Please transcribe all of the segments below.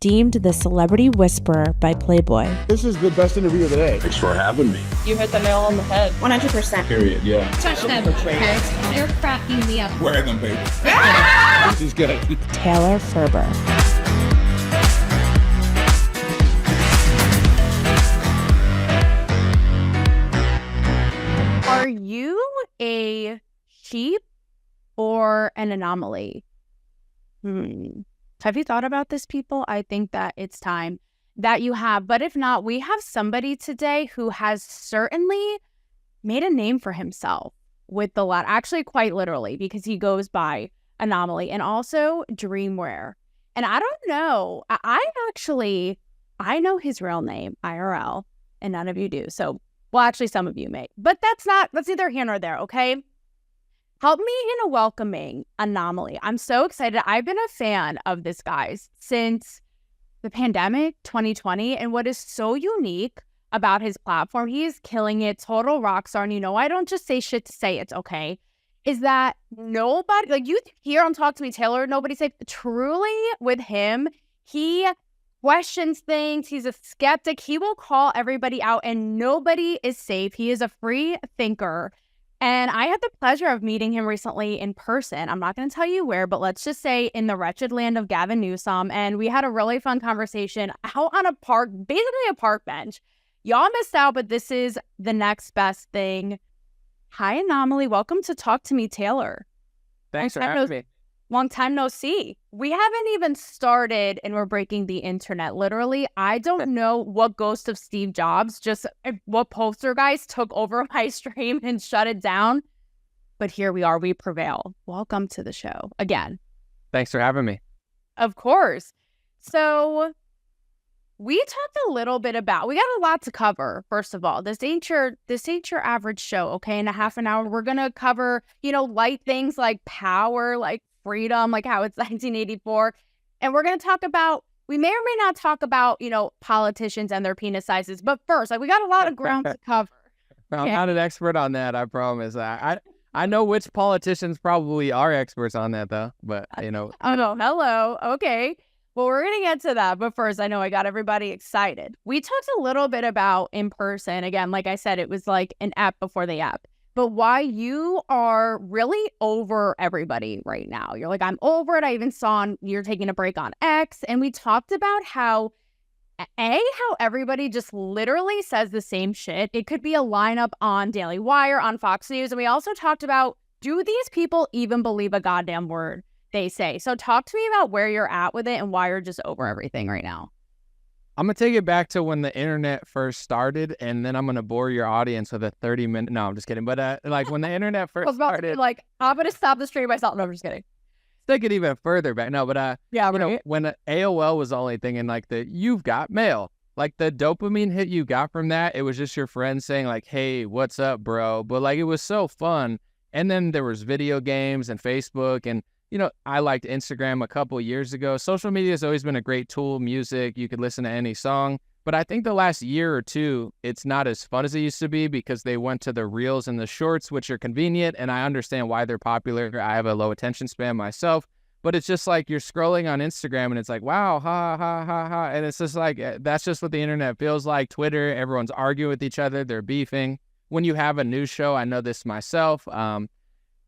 deemed the celebrity whisperer by Playboy. This is the best interview of the day. Thanks for having me. You hit the nail on the head. 100%. Period, yeah. Touch them. They're cracking me up. Wear them, baby. She's good. Taylor Ferber. Are you a sheep or an anomaly? Have you thought about this, people? I think that it's time that you have. But if not, we have somebody today who has certainly made a name for himself with the lot. Actually, quite literally, because he goes by An0maly and also Dreamwear. And I don't know. I know his real name, IRL, and none of you do. So, well, actually, some of you may. But that's neither here nor there, okay? Help me in welcoming An0maly. I'm so excited. I've been a fan of this guy since the pandemic, 2020. And what is so unique about his platform, he is killing it, total rock star. And I don't just say shit to say it, okay? Is that nobody, like you hear on Talk to Me Taylor, nobody say, truly with him, he questions things. He's a skeptic. He will call everybody out and nobody is safe. He is a free thinker. And I had the pleasure of meeting him recently in person. I'm not going to tell you where, but let's just say in the wretched land of Gavin Newsom. And we had a really fun conversation out on basically a park bench. Y'all missed out, but this is the next best thing. Hi, An0maly. Welcome to Talk to Me Taylor. Thanks for having me. Long time no see. We haven't even started and we're breaking the internet. Literally, I don't know what ghost of Steve Jobs, just what poster guys took over my stream and shut it down. But here we are. We prevail. Welcome to the show again. Thanks for having me. Of course. So we talked a little bit about, we got a lot to cover. First of all, this ain't your average show, okay? In a half an hour, we're going to cover, light things like power, like freedom, like how it's 1984. And we're going to talk about, we may or may not talk about, politicians and their penis sizes. But first, we got a lot of ground to cover. I'm not an expert on that, I promise. I know which politicians probably are experts on that, though. But, Oh, no. Hello. Okay. Well, we're going to get to that. But first, I know I got everybody excited. We talked a little bit about in person. Again, like I said, it was like an app before the app. But why you are really over everybody right now. You're like, I'm over it. I even saw you're taking a break on X. And we talked about how everybody just literally says the same shit. It could be a lineup on Daily Wire, on Fox News. And we also talked about, do these people even believe a goddamn word they say? So talk to me about where you're at with it and why you're just over everything right now. I'm going to take it back to when the internet first started, and then I'm going to bore your audience with a 30-minute... No, I'm just kidding. But when the internet first started... I'm going to stop the stream myself. No, I'm just kidding. Take it even further back. No, but when AOL was the only thing, and you've got mail, like the dopamine hit you got from that, it was just your friends saying like, hey, what's up, bro? But it was so fun. And then there was video games and Facebook, and I liked Instagram a couple years ago. Social media has always been a great tool. Music, you could listen to any song. But I think the last year or two, it's not as fun as it used to be because they went to the reels and the shorts, which are convenient. And I understand why they're popular. I have a low attention span myself. But it's just like you're scrolling on Instagram and it's like, wow, ha, ha, ha, ha. And it's just like, that's just what the internet feels like. Twitter, everyone's arguing with each other. They're beefing. When you have a news show, I know this myself,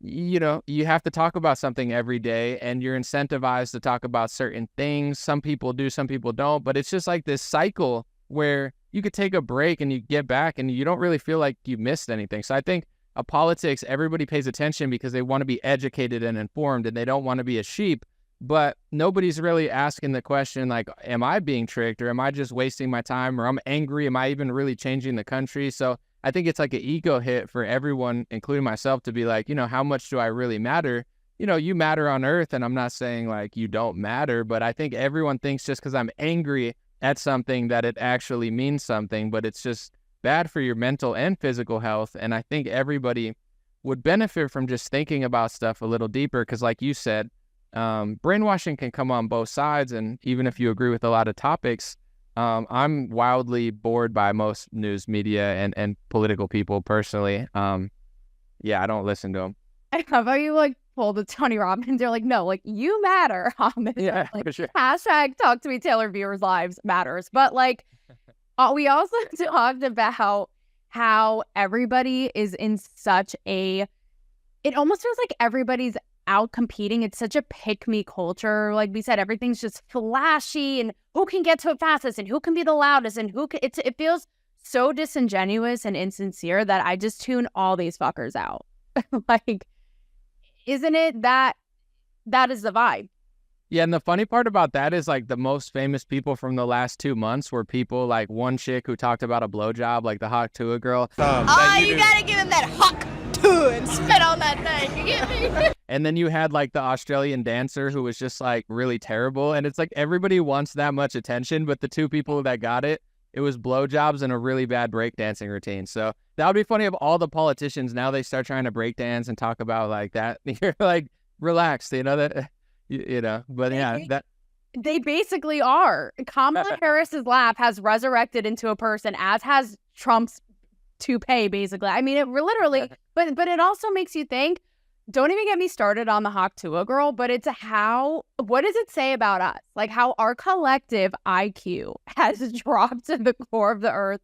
you have to talk about something every day and you're incentivized to talk about certain things. Some people do, some people don't, but it's just like this cycle where you could take a break and you get back and you don't really feel like you missed anything. So I think politics, everybody pays attention because they want to be educated and informed and they don't want to be a sheep, but nobody's really asking the question like, am I being tricked or am I just wasting my time or I'm angry? Am I even really changing the country? So I think it's like an ego hit for everyone, including myself, to be like, how much do I really matter? You matter on earth, and I'm not saying like you don't matter, but I think everyone thinks just because I'm angry at something that it actually means something, but it's just bad for your mental and physical health. And I think everybody would benefit from just thinking about stuff a little deeper because like you said, brainwashing can come on both sides. And even if you agree with a lot of topics, I'm wildly bored by most news media and political people personally. I don't listen to them. How about you pull the Tony Robbins. They're like, no, like you matter on this. Yeah, like, for sure. Hashtag talk to me, Taylor viewers' lives matters. But like, we also talked about how everybody is in such a, it almost feels like everybody's out competing. It's such a pick me culture. Like we said, everything's just flashy and who can get to it fastest and who can be the loudest and who can, it feels so disingenuous and insincere that I just tune all these fuckers out. Like, isn't it that is the vibe? Yeah, and the funny part about that is like the most famous people from the last 2 months were people like one chick who talked about a blowjob, like the Hawk Tua girl. You gotta give him that Hawk Tua and spit on that thing. You get me? And then you had like the Australian dancer who was just like really terrible. And it's like everybody wants that much attention, but the two people that got it was blowjobs and a really bad breakdancing routine. So that would be funny if all the politicians now they start trying to breakdance and talk about like that. You're like, relax, you know that. You know, but yeah, that they basically are. Kamala Harris's laugh has resurrected into a person, as has Trump's toupee, basically. I mean, it literally, but it also makes you think. Don't even get me started on the Hawk Tua girl, but it's what does it say about us? Like how our collective IQ has dropped to the core of the earth.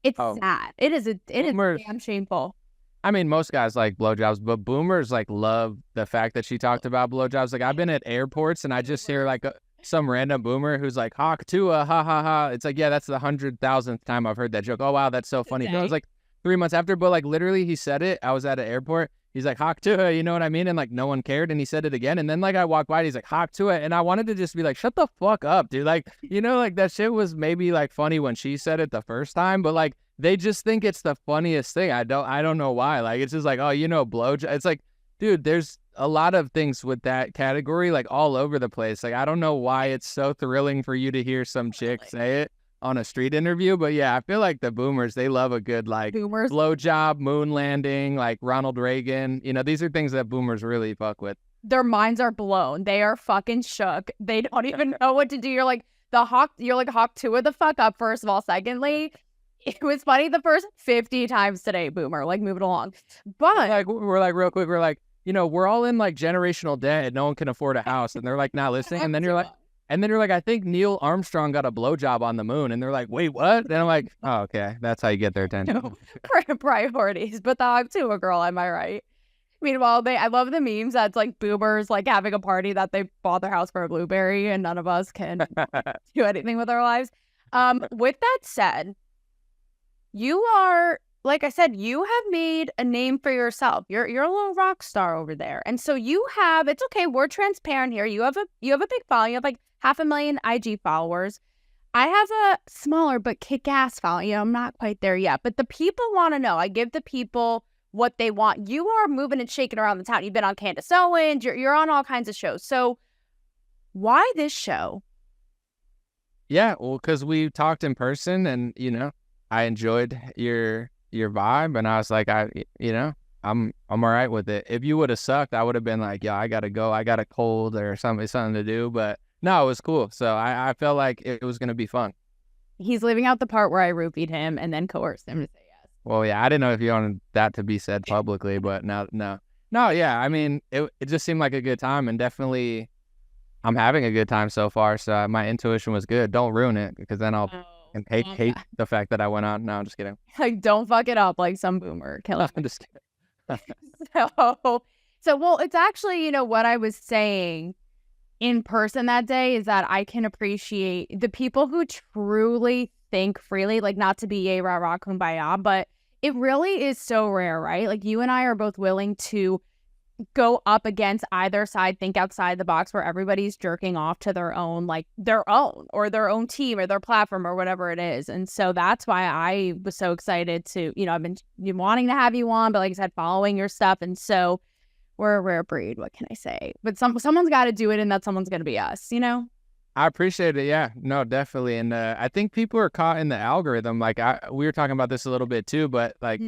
It's sad. It is damn shameful. I mean, most guys like blowjobs, but boomers like love the fact that she talked about blowjobs. Like I've been at airports and I just hear like some random boomer who's like, Hawk Tua, ha ha ha. It's like, yeah, that's the 100,000th time I've heard that joke. Oh, wow, that's so funny. It was like 3 months after, but like literally he said it. I was at an airport. He's like, Hawk Tua, you know what I mean? And like no one cared. And he said it again. And then like I walked by and he's like, Hawk Tua. And I wanted to just be like, shut the fuck up, dude. Like, you know, like that shit was maybe like funny when she said it the first time, but like, they just think it's the funniest thing. I don't know why. Like, it's just like, oh, you know, blowjob. It's like, dude, there's a lot of things with that category, like all over the place. Like, I don't know why it's so thrilling for you to hear some chick say it on a street interview. But yeah, I feel like the boomers, they love a good, like, blowjob, moon landing, like Ronald Reagan. You know, these are things that boomers really fuck with. Their minds are blown. They are fucking shook. They don't even know what to do. You're like, Hawk Tua the fuck up, first of all. Secondly, it was funny the first 50 times today, boomer. Like, move it along. But like, we're like, real quick, we're like, you know, we're all in like generational debt. No one can afford a house, and they're like not listening. And then you're like, I think Neil Armstrong got a blowjob on the moon, and they're like, wait, what? And I'm like, oh, okay, that's how you get their attention. No, priorities. But the Hawk Tua girl, am I right? Meanwhile, I love the memes that's like boomers like having a party that they bought their house for a blueberry, and none of us can do anything with our lives. With that said. You are, like I said, you have made a name for yourself. You're a little rock star over there. And so you have, it's okay, we're transparent here. You have a big following. You have like 500,000 IG followers. I have a smaller but kick-ass following. You know, I'm not quite there yet. But the people want to know. I give the people what they want. You are moving and shaking around the town. You've been on Candace Owens. You're on all kinds of shows. So why this show? Yeah, well, because we talked in person and, you know, I enjoyed your vibe, and I was like, I'm all right with it. If you would have sucked, I would have been like, yeah, I gotta go, I got a cold or something to do. But no, it was cool. So I felt like it was gonna be fun. He's leaving out the part where I roofied him and then coerced him to say yes. Well, yeah, I didn't know if you wanted that to be said publicly, but no, yeah. I mean, it just seemed like a good time, and definitely, I'm having a good time so far. So my intuition was good. Don't ruin it, because then I'll. And hate the fact that I went on. No, I'm just kidding. Like, don't fuck it up like some boomer. Kill I'm just kidding. So, well, it's actually, you know, what I was saying in person that day is that I can appreciate the people who truly think freely, like not to be yay, rah, rah, kumbaya, but it really is so rare, right? Like you and I are both willing to go up against either side, think outside the box, where everybody's jerking off to their own or their own team or their platform or whatever it is. And so that's why I was so excited to, you know, I've been wanting to have you on, but like I said, following your stuff. And so we're a rare breed. What can I say? But someone's got to do it, and that someone's going to be us, you know? I appreciate it. Yeah, no, definitely. And I think people are caught in the algorithm. Like we were talking about this a little bit too, but like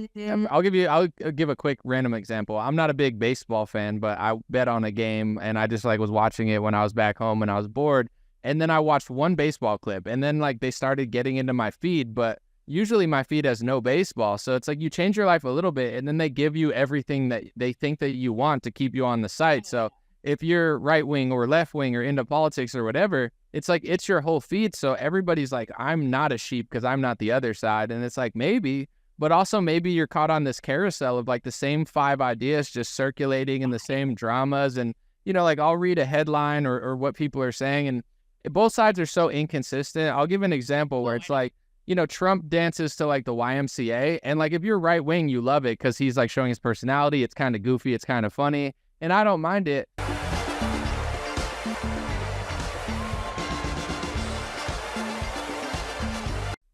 I'll give a quick random example. I'm not a big baseball fan, but I bet on a game, and I just like was watching it when I was back home and I was bored. And then I watched one baseball clip, and then like they started getting into my feed, but usually my feed has no baseball. So it's like you change your life a little bit and then they give you everything that they think that you want to keep you on the site. So if you're right wing or left wing or into politics or whatever, it's like it's your whole feed. So everybody's like, I'm not a sheep because I'm not the other side. And it's like maybe, but also maybe you're caught on this carousel of like the same 5 ideas just circulating and the same dramas. And, you know, like I'll read a headline or what people are saying, and both sides are so inconsistent. I'll give an example where it's like, you know, Trump dances to like the YMCA, and like if you're right wing, you love it because he's like showing his personality. It's kind of goofy, it's kind of funny, and I don't mind it.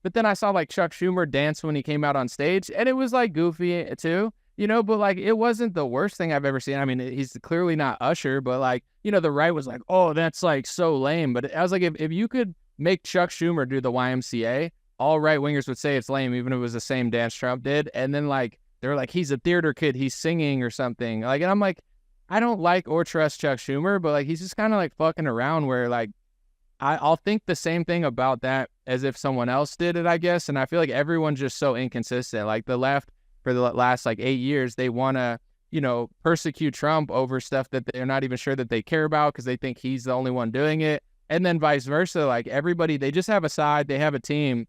But then I saw like Chuck Schumer dance when he came out on stage, and it was like goofy too, you know, but like it wasn't the worst thing I've ever seen. I mean, he's clearly not Usher, but like, you know, the right was like, oh, that's like so lame. But I was like, if you could make Chuck Schumer do the YMCA, all right wingers would say it's lame, even if it was the same dance Trump did. And then like, they're like, he's a theater kid, he's singing or something. Like, and I'm like, I don't like or trust Chuck Schumer, but like, he's just kind of like fucking around where like, I'll think the same thing about that as if someone else did it, I guess. And I feel like everyone's just so inconsistent. Like the left for the last like 8 years, they want to, you know, persecute Trump over stuff that they're not even sure that they care about because they think he's the only one doing it. And then vice versa, like everybody, they just have a side, they have a team,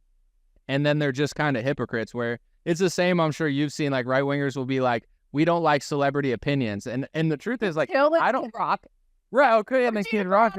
and then they're just kind of hypocrites where it's the same. I'm sure you've seen like right wingers will be like, we don't like celebrity opinions. And the truth is like, I don't rock. Right. Okay. And then Kid Rock.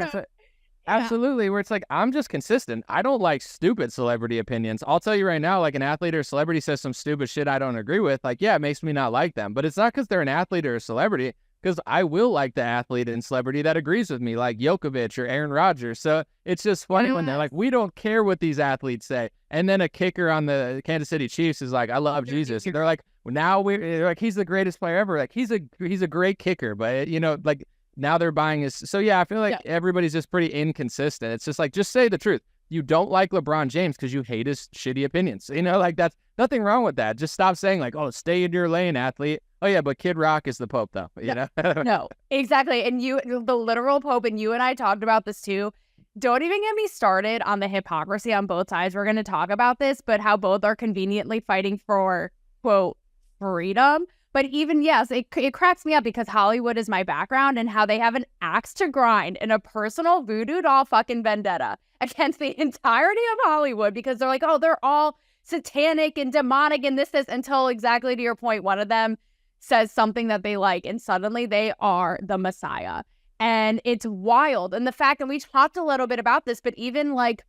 Absolutely, where it's like, I'm just consistent. I don't like stupid celebrity opinions. I'll tell you right now, like an athlete or a celebrity says some stupid shit I don't agree with, like, yeah, it makes me not like them. But it's not because they're an athlete or a celebrity, because I will like the athlete and celebrity that agrees with me, like Djokovic or Aaron Rodgers. So it's just funny when they're like, we don't care what these athletes say. And then a kicker on the Kansas City Chiefs is like, I love Jesus. They're like, now we're like, he's the greatest player ever. Like, he's a great kicker, but you know, like, now they're buying his. So yeah, I feel like everybody's just pretty inconsistent. It's just like, just say the truth. You don't like LeBron James because you hate his shitty opinions. You know, like that's nothing wrong with that. Just stop saying like, oh, stay in your lane, athlete. Oh yeah, but Kid Rock is the Pope though. You know? No, exactly. And the literal Pope, and you and I talked about this too. Don't even get me started on the hypocrisy on both sides. We're going to talk about this, but how both are conveniently fighting for, quote, freedom. But even, yes, it cracks me up because Hollywood is my background and how they have an axe to grind and a personal voodoo doll fucking vendetta against the entirety of Hollywood because they're like, oh, they're all satanic and demonic and this, until exactly to your point, one of them says something that they like and suddenly they are the Messiah. And it's wild. And the fact that we talked a little bit about this, but even like,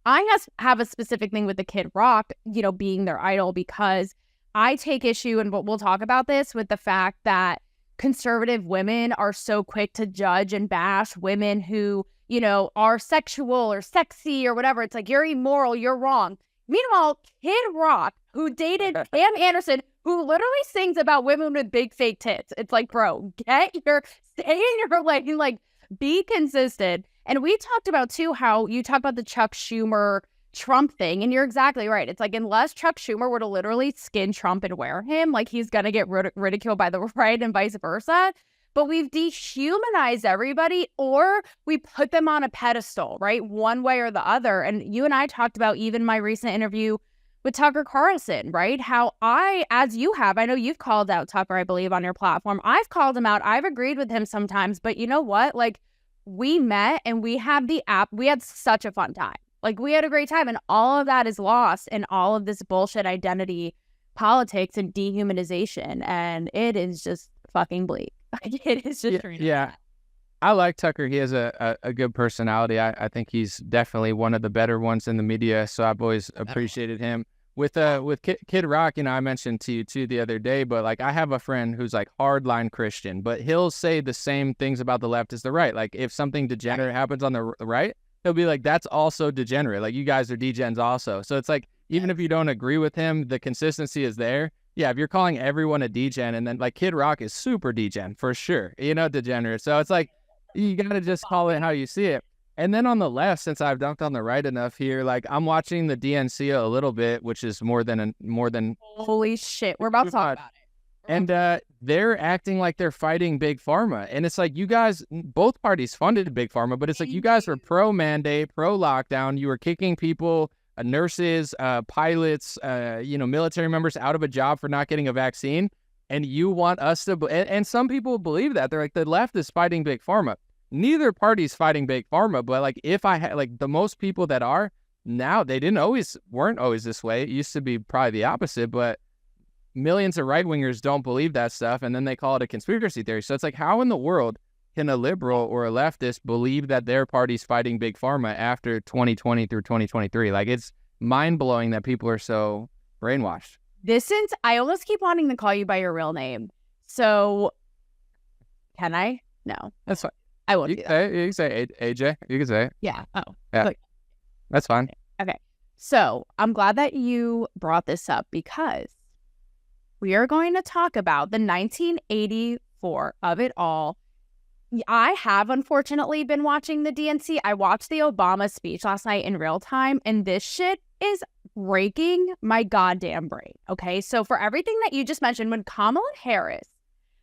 I have a specific thing with the Kid Rock, you know, being their idol because I take issue, and we'll talk about this, with the fact that conservative women are so quick to judge and bash women who, you know, are sexual or sexy or whatever. It's like, you're immoral, you're wrong. Meanwhile, Kid Rock, who dated Pam Anderson, who literally sings about women with big fake tits. It's like, bro, stay in your lane, like, be consistent. And we talked about, too, how you talk about the Chuck Schumer Trump thing, and you're exactly right. It's like, unless Chuck Schumer were to literally skin Trump and wear him, like, he's gonna get ridiculed by the right and vice versa. But we've dehumanized everybody, or we put them on a pedestal, right? One way or the other. And you and I talked about even my recent interview with Tucker Carlson, right? How as you have, I know you've called out Tucker, I believe, on your platform. I've called him out. I've agreed with him sometimes, but you know what? Like, we met and we had we had such a fun time. Like, we had a great time, and all of that is lost in all of this bullshit identity politics and dehumanization, and it is just fucking bleak. It is just yeah. I like Tucker. He has a good personality. I think he's definitely one of the better ones in the media, so I've always appreciated him. With Kid Rock, you know, I mentioned to you too the other day, but like, I have a friend who's like hardline Christian, but he'll say the same things about the left as the right. Like, if something degenerate happens on the right, he'll be like, that's also degenerate. Like, you guys are degens also. So it's like, even if you don't agree with him, the consistency is there. Yeah, if you're calling everyone a degen, and then like Kid Rock is super degen for sure, you know, degenerate. So it's like, you got to just call it how you see it. And then on the left, since I've dunked on the right enough here, like, I'm watching the DNC a little bit, which is more than holy shit. We're about to talk about it. And they're acting like they're fighting Big Pharma. And it's like, you guys, both parties funded Big Pharma, but it's like, you guys were pro-mandate, pro-lockdown. You were kicking people nurses, pilots, military members out of a job for not getting a vaccine. And you want us to, and some people believe that. They're like, the left is fighting Big Pharma. Neither party's fighting Big Pharma, but like if I had like the most people that are now, they weren't always this way. It used to be probably the opposite, but millions of right-wingers don't believe that stuff, and then they call it a conspiracy theory. So it's like, how in the world can a liberal or a leftist believe that their party's fighting Big Pharma after 2020 through 2023? Like, it's mind-blowing that people are so brainwashed. I almost keep wanting to call you by your real name. So, can I? No. That's fine. I won't do that. You can say AJ. You can say it. Yeah. Oh. Yeah. Okay. That's fine. Okay. So, I'm glad that you brought this up because we are going to talk about the 1984 of it all. I have, unfortunately, been watching the DNC. I watched the Obama speech last night in real time, and this shit is breaking my goddamn brain, okay? So for everything that you just mentioned, when Kamala Harris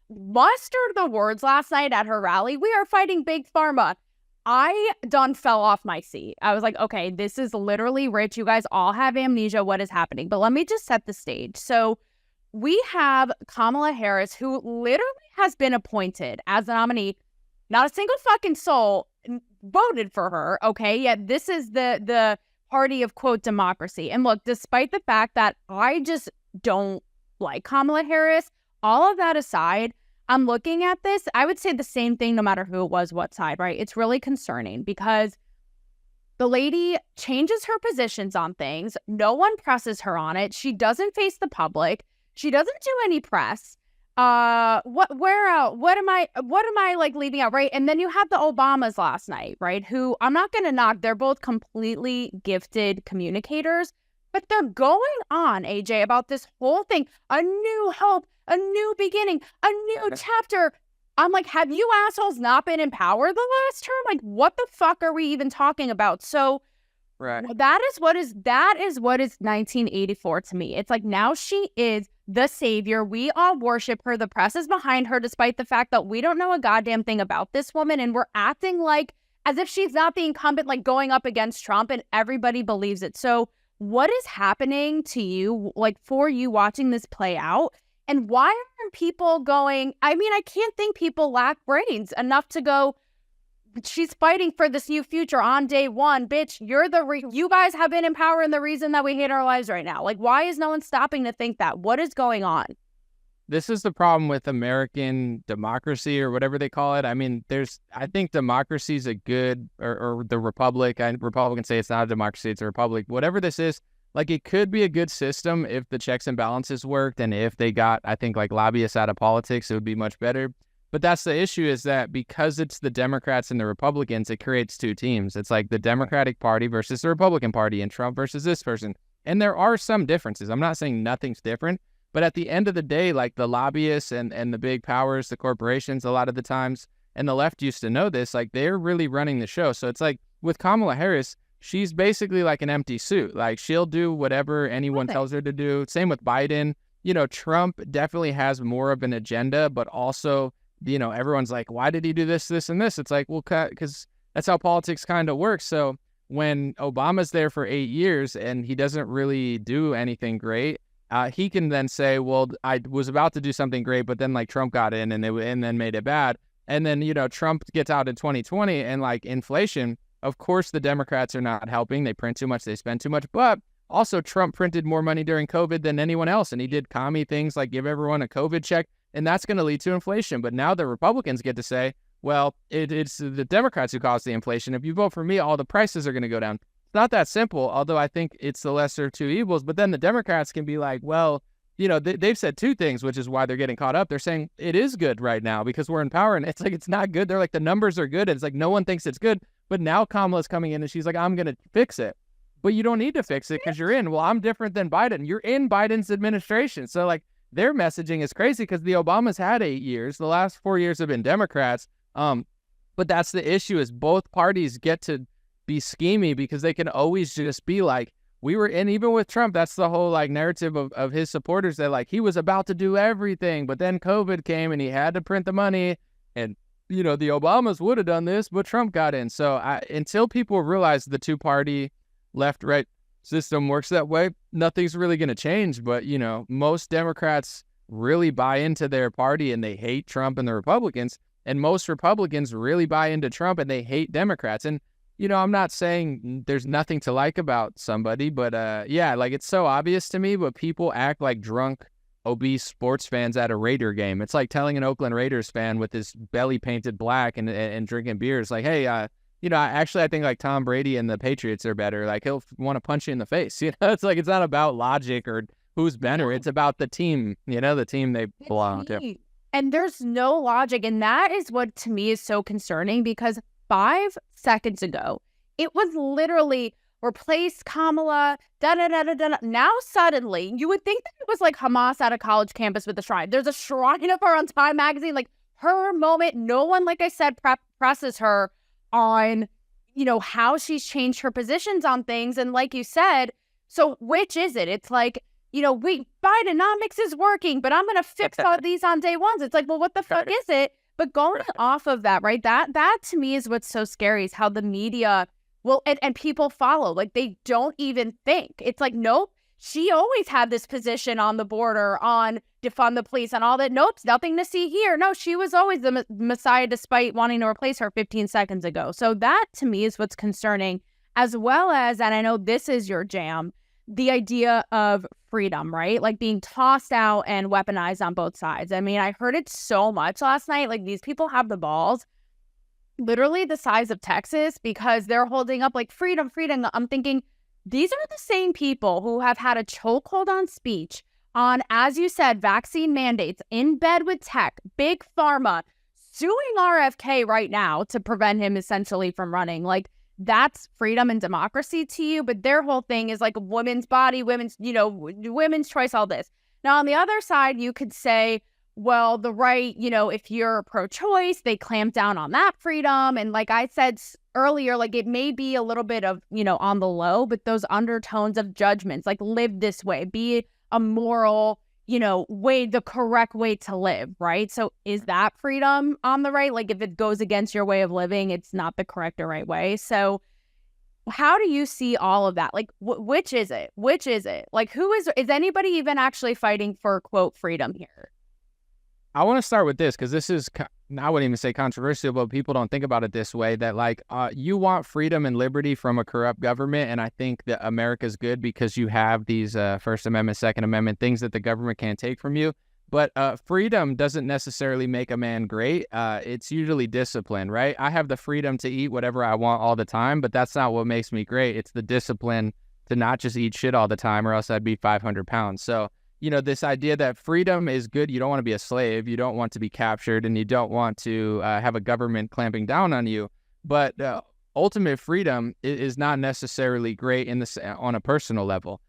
mustered the words last night at her rally, "We are fighting Big Pharma," I done fell off my seat. I was like, okay, this is literally rich. You guys all have amnesia. What is happening? But let me just set the stage. So we have Kamala Harris, who literally has been appointed as the nominee. Not a single fucking soul voted for her, okay? Yet this is the party of, quote, democracy. And look, despite the fact that I just don't like Kamala Harris, all of that aside, I'm looking at this, I would say the same thing no matter who it was, what side, right? It's really concerning because the lady changes her positions on things. No one presses her on it. She doesn't face the public. She doesn't do any press. What am I like leaving out, right? And then you have the Obamas last night, right? Who I'm not going to knock. They're both completely gifted communicators, but they're going on, AJ, about this whole thing. A new hope, a new beginning, a new chapter. I'm like, have you assholes not been in power the last term? Like, what the fuck are we even talking about? So right. that is what is 1984 to me. It's like, now she is the savior. We all worship her. The press is behind her, despite the fact that we don't know a goddamn thing about this woman. And we're acting like as if she's not the incumbent, like going up against Trump, and everybody believes it. So what is happening to you, like for you watching this play out? And why aren't people going, I mean, I can't think people lack brains enough to go, she's fighting for this new future on day one. Bitch, you guys have been in power and the reason that we hate our lives right now. Like, why is no one stopping to think that? What is going on? This is the problem with American democracy, or whatever they call it. I mean, I think democracy is a good, or the republic. Republicans say it's not a democracy, it's a republic. Whatever this is, like, it could be a good system if the checks and balances worked, and if they got, I think, like, lobbyists out of politics, it would be much better. But that's the issue, is that because it's the Democrats and the Republicans, it creates two teams. It's like the Democratic Party versus the Republican Party, and Trump versus this person. And there are some differences. I'm not saying nothing's different, but at the end of the day, like, the lobbyists and the big powers, the corporations, a lot of the times, and the left used to know this, like, they're really running the show. So it's like with Kamala Harris, she's basically like an empty suit. Like, she'll do whatever anyone tells her to do. Same with Biden. You know, Trump definitely has more of an agenda, but also, you know, everyone's like, why did he do this, this, and this? It's like, well, because that's how politics kind of works. So when Obama's there for 8 years and he doesn't really do anything great, he can then say, well, I was about to do something great, but then, like, Trump got in and then made it bad. And then, you know, Trump gets out in 2020 and, like, inflation, of course, the Democrats are not helping. They print too much, they spend too much, but also Trump printed more money during COVID than anyone else. And he did commie things like give everyone a COVID check. And that's going to lead to inflation. But now the Republicans get to say, well, it's the Democrats who caused the inflation. If you vote for me, all the prices are going to go down. It's not that simple, although I think it's the lesser of two evils. But then the Democrats can be like, well, you know, they've said two things, which is why they're getting caught up. They're saying it is good right now because we're in power. And it's like, it's not good. They're like, the numbers are good. And it's like, no one thinks it's good. But now Kamala's coming in and she's like, I'm going to fix it. But you don't need to fix it because you're in. Well, I'm different than Biden. You're in Biden's administration. So, like, their messaging is crazy because the Obamas had 8 years. The last 4 years have been Democrats. But that's the issue, is both parties get to be schemy because they can always just be like, we were in, even with Trump, that's the whole, like, narrative of his supporters, that, like, he was about to do everything, but then COVID came and he had to print the money, and, you know, the Obamas would have done this, but Trump got in. So until people realize the two-party left-right system works that way, nothing's really going to change. But, most Democrats really buy into their party and they hate Trump and the Republicans. And most Republicans really buy into Trump and they hate Democrats. And, I'm not saying there's nothing to like about somebody, but it's so obvious to me, but people act like drunk, obese sports fans at a Raider game. It's like telling an Oakland Raiders fan with his belly painted black and drinking beers, like, hey, I think like Tom Brady and the Patriots are better. Like, he'll want to punch you in the face. It's like, it's not about logic or who's better. It's about the team, the team they belong to. And there's no logic. And that is what to me is so concerning, because 5 seconds ago, it was literally replace Kamala, da-da-da-da-da. Now suddenly, you would think that it was like Hamas at a college campus with a shrine. There's a shrine of her on Time Magazine, like her moment. No one, like I said, presses her on, how she's changed her positions on things. And like you said, so which is it? It's like, Bidenomics is working, but I'm going to fix all these on day ones. It's like, well, what the fuck is it? But going off of that, right, that to me is what's so scary, is how the media will, and people follow, like they don't even think. It's like, nope, she always had this position on the border, on defund the police and all that. Nope, nothing to see here. No, she was always the messiah despite wanting to replace her 15 seconds ago. So that to me is what's concerning, as well as, and I know this is your jam, the idea of freedom, right? Like being tossed out and weaponized on both sides. I mean, I heard it so much last night. Like, these people have the balls, literally the size of Texas, because they're holding up like freedom, freedom. I'm thinking, these are the same people who have had a chokehold on speech, on, as you said, vaccine mandates, in bed with tech, big pharma, suing RFK right now to prevent him essentially from running. Like, that's freedom and democracy to you. But their whole thing is like women's body, women's choice, all this. Now, on the other side, you could say, well, the right, if you're pro-choice, they clamp down on that freedom. And like I said earlier, like it may be a little bit of, on the low, but those undertones of judgments, like live this way, be a moral, way, the correct way to live, right? So is that freedom on the right? Like if it goes against your way of living, it's not the correct or right way. So how do you see all of that? Like, which is it? Which is it? Like, is anybody even actually fighting for, quote, freedom here? I want to start with this, because this is, I wouldn't even say controversial, but people don't think about it this way, that like you want freedom and liberty from a corrupt government. And I think that America's good because you have these First Amendment, Second Amendment things that the government can't take from you. But freedom doesn't necessarily make a man great. It's usually discipline, right? I have the freedom to eat whatever I want all the time, but that's not what makes me great. It's the discipline to not just eat shit all the time, or else I'd be 500 pounds. So, this idea that freedom is good. You don't want to be a slave. You don't want to be captured, and you don't want to have a government clamping down on you. But ultimate freedom is not necessarily great on a personal level.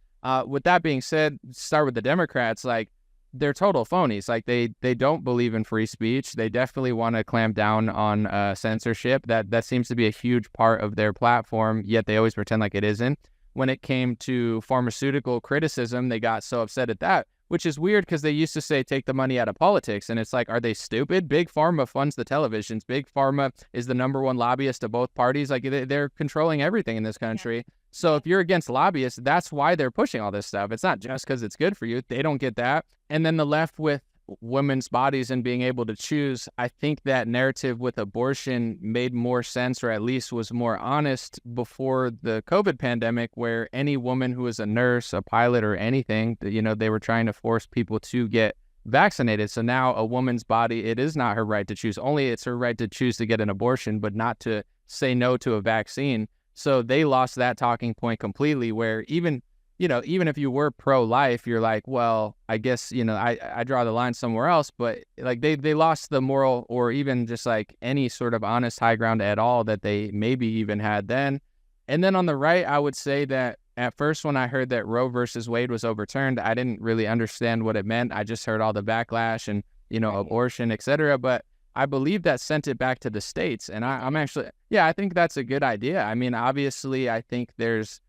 With that being said, start with the Democrats. Like, they're total phonies. Like, they don't believe in free speech. They definitely want to clamp down on censorship. That seems to be a huge part of their platform, yet they always pretend like it isn't. When it came to pharmaceutical criticism, they got so upset at that, which is weird because they used to say, take the money out of politics. And it's like, are they stupid? Big Pharma funds the televisions. Big Pharma is the number one lobbyist of both parties. Like, they're controlling everything in this country. Yeah. So if you're against lobbyists, that's why they're pushing all this stuff. It's not just because it's good for you. They don't get that. And then the left with women's bodies and being able to choose, I think that narrative with abortion made more sense, or at least was more honest before the COVID pandemic, where any woman who was a nurse, a pilot, or anything, they were trying to force people to get vaccinated. So now a woman's body, it is not her right to choose. Only it's her right to choose to get an abortion, but not to say no to a vaccine. So they lost that talking point completely, where even if you were pro-life, you're like, well, I guess, I draw the line somewhere else. But like they lost the moral, or even just like any sort of honest high ground at all that they maybe even had then. And then on the right, I would say that at first, when I heard that Roe versus Wade was overturned, I didn't really understand what it meant. I just heard all the backlash and, abortion, etc. But I believe that sent it back to the states. And I'm actually, I think that's a good idea. I mean, obviously, I think there's,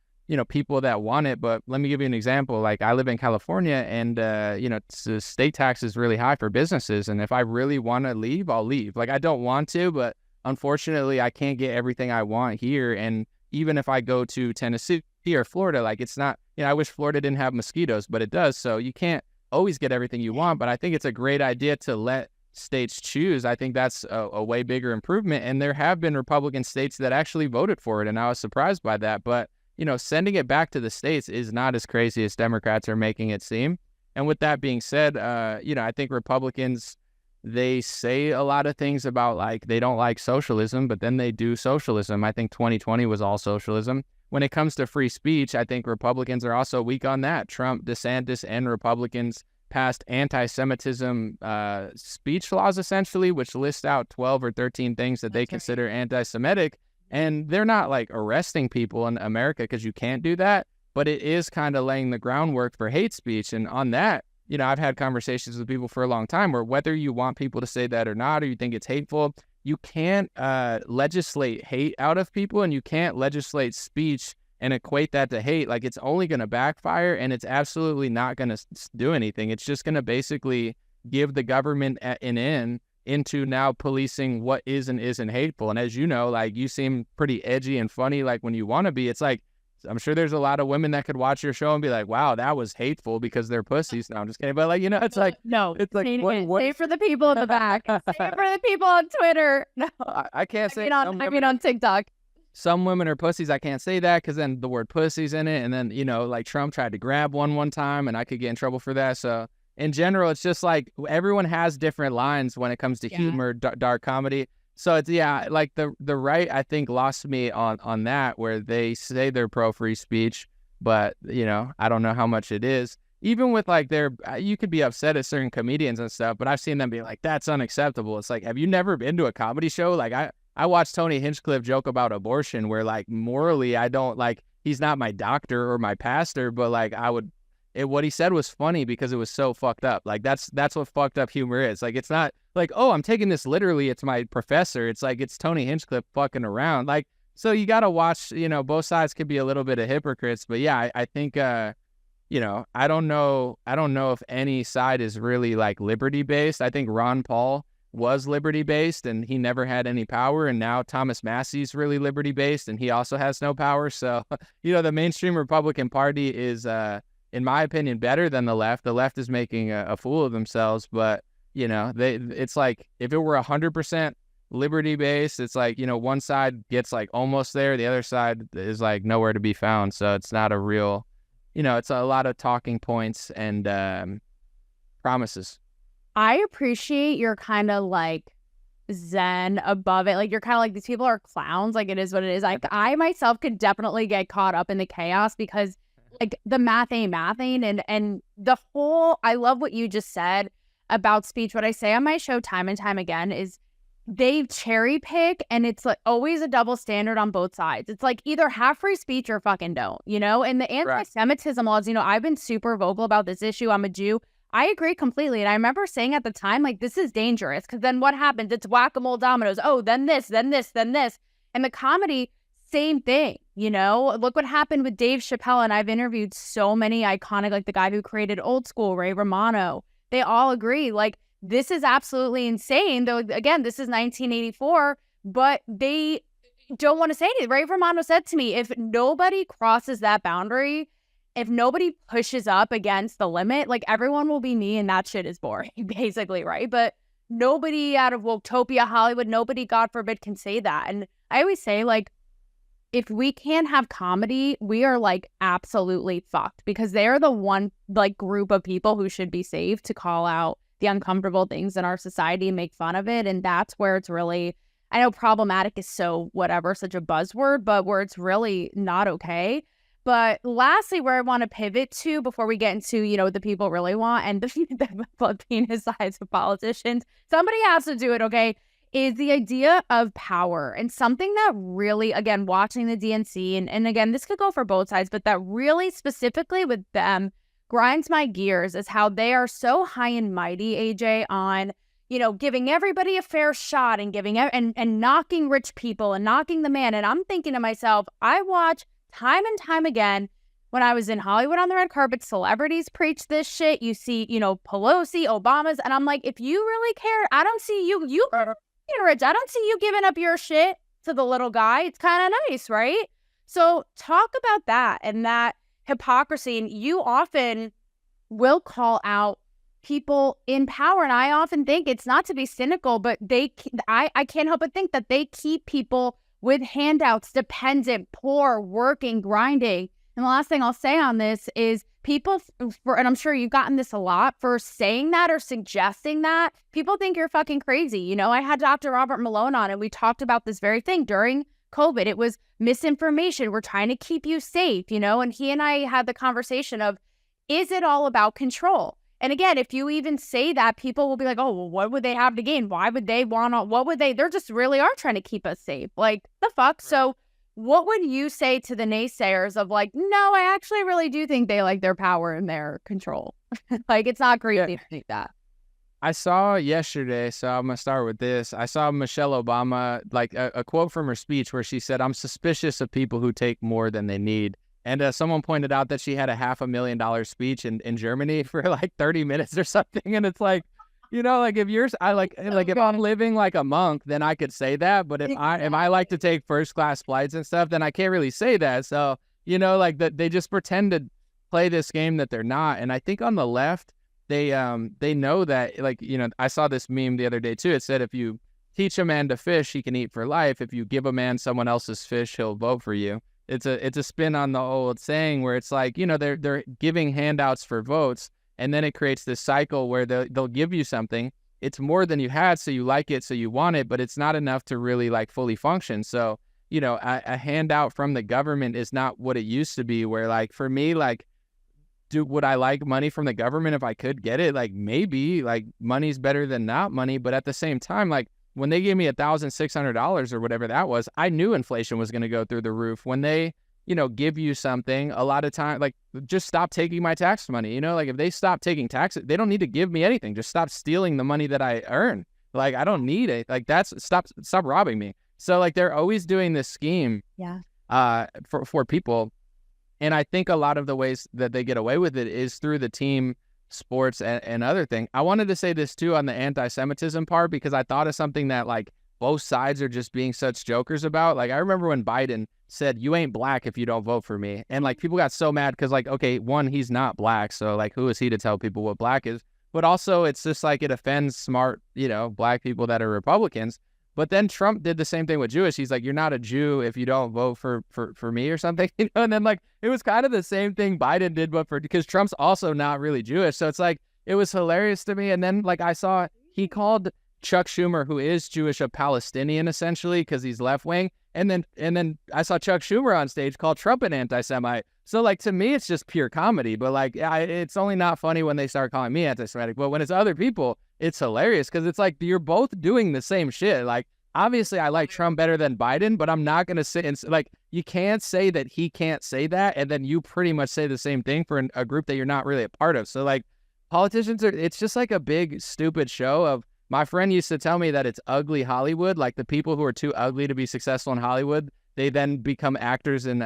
people that want it, but let me give you an example. Like, I live in California, and, the state tax is really high for businesses. And if I really want to leave, I'll leave. Like, I don't want to, but unfortunately, I can't get everything I want here. And even if I go to Tennessee here, Florida, like it's not, I wish Florida didn't have mosquitoes, but it does. So you can't always get everything you want. But I think it's a great idea to let states choose. I think that's a way bigger improvement. And there have been Republican states that actually voted for it. And I was surprised by that. But, sending it back to the states is not as crazy as Democrats are making it seem. And with that being said, I think Republicans, they say a lot of things about like they don't like socialism, but then they do socialism. I think 2020 was all socialism. When it comes to free speech, I think Republicans are also weak on that. Trump, DeSantis, and Republicans passed anti-Semitism speech laws, essentially, which list out 12 or 13 things that they consider anti-Semitic. And they're not like arresting people in America because you can't do that. But it is kind of laying the groundwork for hate speech. And on that, I've had conversations with people for a long time where whether you want people to say that or not, or you think it's hateful, you can't legislate hate out of people, and you can't legislate speech and equate that to hate. Like, it's only going to backfire, and it's absolutely not going to do anything. It's just going to basically give the government an in into now policing what is and isn't hateful. And as you know, like, you seem pretty edgy and funny, like when you want to be. It's like, I'm sure there's a lot of women that could watch your show and be like, wow, that was hateful because they're pussies. No, I'm just kidding. But like, it's like, no, it's like, what? Say for the people in the back. Say for the people on Twitter. No, I can't say. I mean on TikTok. Some women are pussies. I can't say that because then the word pussy's in it. And then, like Trump tried to grab one time and I could get in trouble for that. So in general, it's just like everyone has different lines when it comes to humor, dark comedy. So it's, like the right, I think, lost me on that, where they say they're pro free speech, but, I don't know how much it is. Even with like you could be upset at certain comedians and stuff, but I've seen them be like, that's unacceptable. It's like, have you never been to a comedy show? Like I watched Tony Hinchcliffe joke about abortion, where like morally, I don't like, he's not my doctor or my pastor, but like what he said was funny because it was so fucked up. Like that's what fucked up humor is. Like, it's not like, oh, I'm taking this literally, it's my professor. It's like, it's Tony Hinchcliffe fucking around. Like, so you got to watch, both sides could be a little bit of hypocrites, but yeah, I think, I don't know if any side is really like liberty based. I think Ron Paul was liberty based and he never had any power. And now Thomas Massey's really liberty based and he also has no power. So, the mainstream Republican Party is, in my opinion, better than the left. The left is making a fool of themselves, but it's like, if it were 100% liberty based, it's like, one side gets like almost there, the other side is like nowhere to be found. So it's not a real, it's a lot of talking points and promises. I appreciate your kind of like zen above it. Like, you're kind of like, these people are clowns. Like, it is what it is. Like, I myself could definitely get caught up in the chaos because like the math ain't mathing, and the whole, I love what you just said about speech. What I say on my show time and time again is they cherry pick, and it's like always a double standard on both sides. It's like either have free speech or fucking don't, and the anti-Semitism laws, I've been super vocal about this issue. I'm a Jew. I agree completely. And I remember saying at the time, like, this is dangerous because then what happens? It's whack-a-mole dominoes. Oh, then this, then this, then this. And the comedy, same thing, Look what happened with Dave Chappelle, and I've interviewed so many iconic, like the guy who created Old School, Ray Romano. They all agree, like, this is absolutely insane. Though, again, this is 1984, but they don't want to say anything. Ray Romano said to me, if nobody crosses that boundary, if nobody pushes up against the limit, like, everyone will be me, and that shit is boring, basically, right? But nobody out of Woketopia, Hollywood, nobody, God forbid, can say that. And I always say, like, if we can't have comedy, we are like absolutely fucked, because they're the one like group of people who should be saved to call out the uncomfortable things in our society and make fun of it. And that's where it's really, I know problematic is so whatever, such a buzzword, but where it's really not okay. But lastly, where I want to pivot to before we get into, the people really want and the penis size of politicians, somebody has to do it, okay? Is the idea of power. And something that really, again, watching the DNC, and again, this could go for both sides, but that really specifically with them grinds my gears is how they are so high and mighty, AJ, on, giving everybody a fair shot and giving and knocking rich people and knocking the man. And I'm thinking to myself, I watch time and time again when I was in Hollywood on the red carpet, celebrities preach this shit. You see, Pelosi, Obama's, and I'm like, if you really care, I don't see you rich. I don't see you giving up your shit to the little guy. It's kind of nice, right? So talk about that and that hypocrisy. And you often will call out people in power. And I often think it's not to be cynical, but I can't help but think that they keep people with handouts, dependent, poor, working, grinding. And the last thing I'll say on this is people, and I'm sure you've gotten this a lot, for saying that or suggesting that, people think you're fucking crazy. You know, I had Dr. Robert Malone on and we talked about this very thing during COVID. It was misinformation. We're trying to keep you safe, you know, and he and I had the conversation of, is it all about control? And again, if you even say that, people will be like, oh, well, what would they have to gain? Why would they want to, what would they, they're just really are trying to keep us safe. Like, the fuck? Right. So what would you say to the naysayers of like, no, I actually really do think they like their power and their control? Like, it's not crazy to think that. I saw yesterday, so I'm going to start with this. I saw Michelle Obama, like a quote from her speech where she said, I'm suspicious of people who take more than they need. And someone pointed out that she had a $500,000 speech in Germany for like 30 minutes or something. And it's like, you know, like if you're, if I'm living like a monk, then I could say that. But if I like to take first class flights and stuff, then I can't really say that. So, you know, like that they just pretend to play this game that they're not. And I think on the left, they know that, like, you know, I saw this meme the other day too. It said, if you teach a man to fish, he can eat for life. If you give a man someone else's fish, he'll vote for you. It's a spin on the old saying where it's like, you know, they're giving handouts for votes, and then it creates this cycle where they'll give you something. It's more than you had, so you like it, so you want it, but it's not enough to really like fully function. So, you know, a handout from the government is not what it used to be, where like for me, like, would I like money from the government if I could get it? Like, maybe, like, money's better than not money, but at the same time, like, when they gave me $1,600 or whatever that was, I knew inflation was going to go through the roof. When they, you know, give you something, a lot of time, like, just stop taking my tax money. You know, like, if they stop taking taxes, they don't need to give me anything. Just stop stealing the money that I earn. Like, I don't need it. Like, stop robbing me. So, like, they're always doing this scheme for people. And I think a lot of the ways that they get away with it is through the team sports and other thing. I wanted to say this too on the anti-Semitism part, because I thought of something that like both sides are just being such jokers about. Like, I remember when Biden said, you ain't black if you don't vote for me. And like people got so mad because like, okay, one, he's not black. So like, who is he to tell people what black is? But also it's just like it offends smart, you know, black people that are Republicans. But then Trump did the same thing with Jewish. He's like, you're not a Jew if you don't vote for me or something. You know? And then like, it was kind of the same thing Biden did, but because Trump's also not really Jewish. So it's like, it was hilarious to me. And then like I saw, he called Chuck Schumer, who is Jewish, a Palestinian essentially, because he's left wing. And then I saw Chuck Schumer on stage call Trump an anti-Semite. So like, to me, it's just pure comedy. But like, it's only not funny when they start calling me anti-Semitic. But when it's other people, it's hilarious because it's like you're both doing the same shit. Like, obviously, I like Trump better than Biden, but I'm not going to sit and like, you can't say that he can't say that. And then you pretty much say the same thing for a group that you're not really a part of. So like, politicians it's just like a big, stupid show of, my friend used to tell me that it's ugly Hollywood. Like the people who are too ugly to be successful in Hollywood, they then become actors in